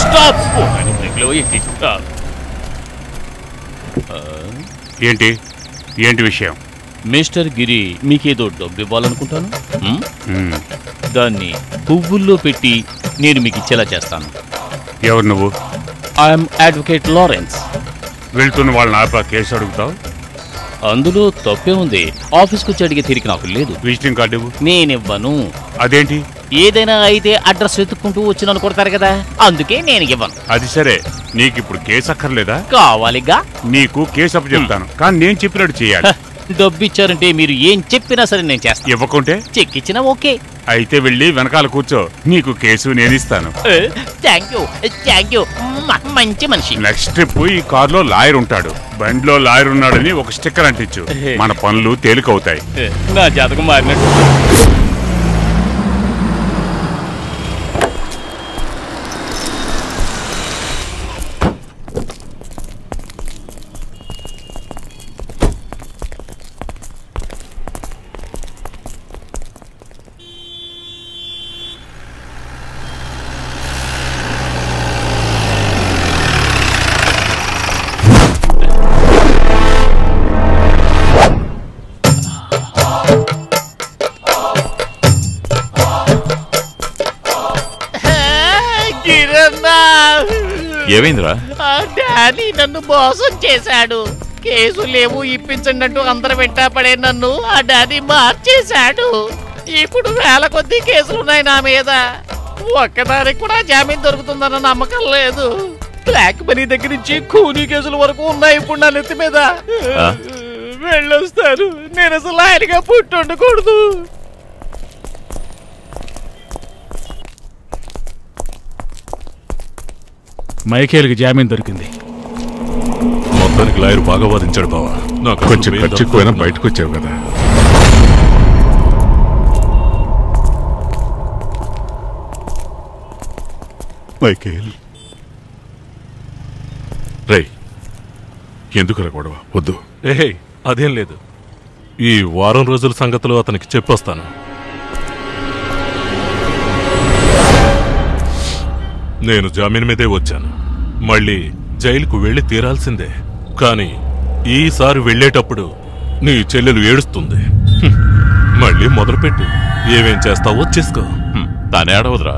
Stop. ఏంటి ఏంటి విషయం? మిస్టర్ గిరి, మీకేదో డబ్బు ఇవ్వాలనుకుంటాను. దాన్ని పువ్వుల్లో పెట్టి నేను మీకు ఇచ్చేలా చేస్తాను. ఎవరు నువ్వు? I'm advocate Lawrence. వెళ్తున్న వాళ్ళని ఆపా కేసు అడుగుతావు? అందులో తప్పే ఉంది. ఆఫీస్కి వచ్చి అడిగే తీరిక నాకు లేదు. విజిటింగ్ కార్డు ఇవ్వు. నేనివ్వను. అదేంటి? ఏదైనా అయితే అడ్రస్ వెతుక్కుంటూ వచ్చి నన్ను కొడతారు కదా, అందుకే నేను ఇవ్వను. అది సరే, నీకు ఇప్పుడు కేసు అక్కర్లేదా? కావాలిగా. నీకు కేసు అప్పు చెప్తాను, కానీ నేను చెప్పినట్టు చేయాలి. డబ్బు ఇచ్చారంటే మీరు ఏం చెప్పినా సరే నేను చేస్తాను. ఇవ్వకుంటే? చెక్ ఇచ్చినా ఓకే. అయితే వెళ్ళి వెనకాల కూర్చో, నీకు కేసు నేను ఇస్తాను. థ్యాంక్ యూ, మంచి మనిషి. నెక్స్ట్ ట్రిప్ ఈ కారులో లాయర్ ఉంటాడు, బండిలో లాయర్ ఉన్నాడని ఒక స్టిక్కర్ అంటించు, మన పనులు తేలికవుతాయి. నా జాతకం మారినట్టు. ఏమైందిరా? డాడీ నన్ను మోసం చేశాడు. కేసు లేవు ఇప్పించండి అంటూ అందరు వెంటా పడే నన్ను ఆ డాడీ మార్చేశాడు. ఇప్పుడు వేల కొద్ది కేసులున్నాయి నా మీద. ఒక్కదానికి కూడా జామీన్ దొరుకుతుందన్న నమ్మకం లేదు. బ్లాక్ మనీ దగ్గర నుంచి కూనీ కేసుల వరకు ఉన్నాయి ఇప్పుడు నా నెత్తి మీద. వెళ్ళొస్తాను. నేను అసలు ఆయనగా పుట్టుండకూడదు. మైకేల్కి జామీన్ దొరికింది. మొత్తానికి లాయర్ బాగా వాదించాడు బావా. కొంచెం ఖర్చు ఎక్కువైనా బయటకు వచ్చావు కదా. మైకేల్, రేయ్, ఎందుకురా గొడవ? వద్దు. అదేం లేదు, ఈ వారం రోజుల సంగతులు అతనికి చెప్పొస్తాను. నేను జామీన్ మీదే వచ్చాను. మళ్ళీ జైలుకు వెళ్ళి తీరాల్సిందే. కానీ ఈసారి వెళ్ళేటప్పుడు నీ చెల్లెలు ఏడుస్తుంది. మళ్ళీ మొదలుపెట్టు. ఏమేం చేస్తావో చేసుకో. తానే ఆడవదురా.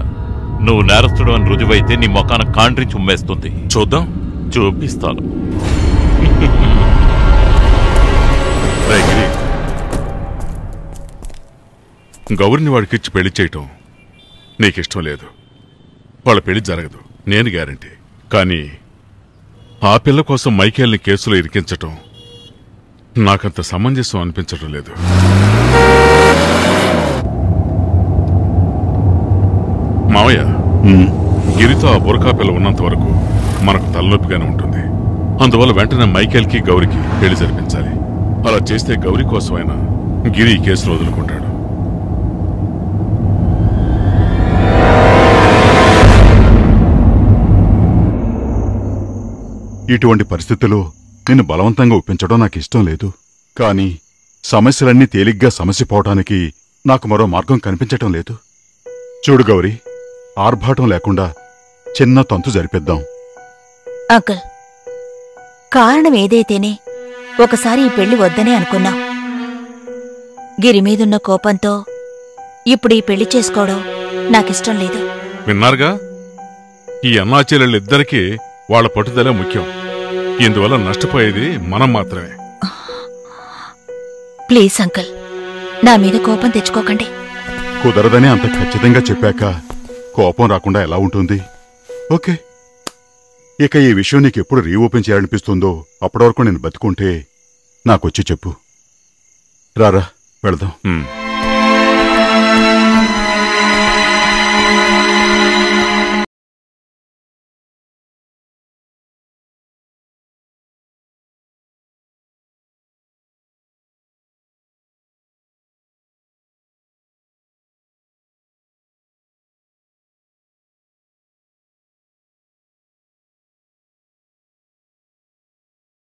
నువ్వు నేరస్తుడు అని రుజువైతే నీ మొఖాన కాండ్రించి ఉమ్మేస్తుంది. చూద్దాం. చూపిస్తాను. గౌరిని వాడికిచ్చి పెళ్లి చేయటం నీకిష్టం లేదు. వాళ్ళ పెళ్లి జరగదు, నేను గ్యారంటీ. కానీ ఆ పిల్ల కోసం మైకేల్ని కేసులో ఇరికించటం నాకంత సమంజసం అనిపించడం లేదు. మావయ్య, గిరితో ఆ బురకా పిల్ల ఉన్నంత వరకు మనకు తలనొప్పిగానే ఉంటుంది. అందువల్ల వెంటనే మైకేల్కి గౌరికి పెళ్లి జరిపించాలి. అలా చేస్తే గౌరీ కోసమైనా గిరి ఈ కేసులో వదులుకుంటాడు. ఇటువంటి పరిస్థితుల్లో నిన్ను బలవంతంగా ఒప్పించడం నాకు ఇష్టం లేదు. కానీ సమస్యలన్నీ తేలిగ్గా సమసిపోవటానికి నాకు మరో మార్గం కనిపించటం లేదు. చూడు గౌరీ, ఆర్భాటం లేకుండా చిన్న తంతు జరిపిద్దాం. అంకుల్, కారణం ఏదైతేనే ఒకసారి ఈ పెళ్లి వద్దనే అనుకున్నాం. గిరి మీదున్న కోపంతో ఇప్పుడు ఈ పెళ్లి చేసుకోవడం నాకిష్టం లేదు. విన్నారుగా, ఈ అన్నాచెల్లెళ్ళిద్దరికీ వాళ్ళ పట్టుదలే ముఖ్యం. ఇందువల్ల నష్టపోయేది మనం మాత్రమే. ప్లీజ్ అంకుల్, నా మీద కోపం తెచ్చుకోకండి. కుదరదని అంత ఖచ్చితంగా చెప్పాక కోపం రాకుండా ఎలా ఉంటుంది? ఓకే, ఇక ఈ విషయం నీకెప్పుడు రీఓపెన్ చేయాలనిపిస్తుందో అప్పటి వరకు నేను బతుకుంటే నాకొచ్చి చెప్పు. రారా, వెళదాం.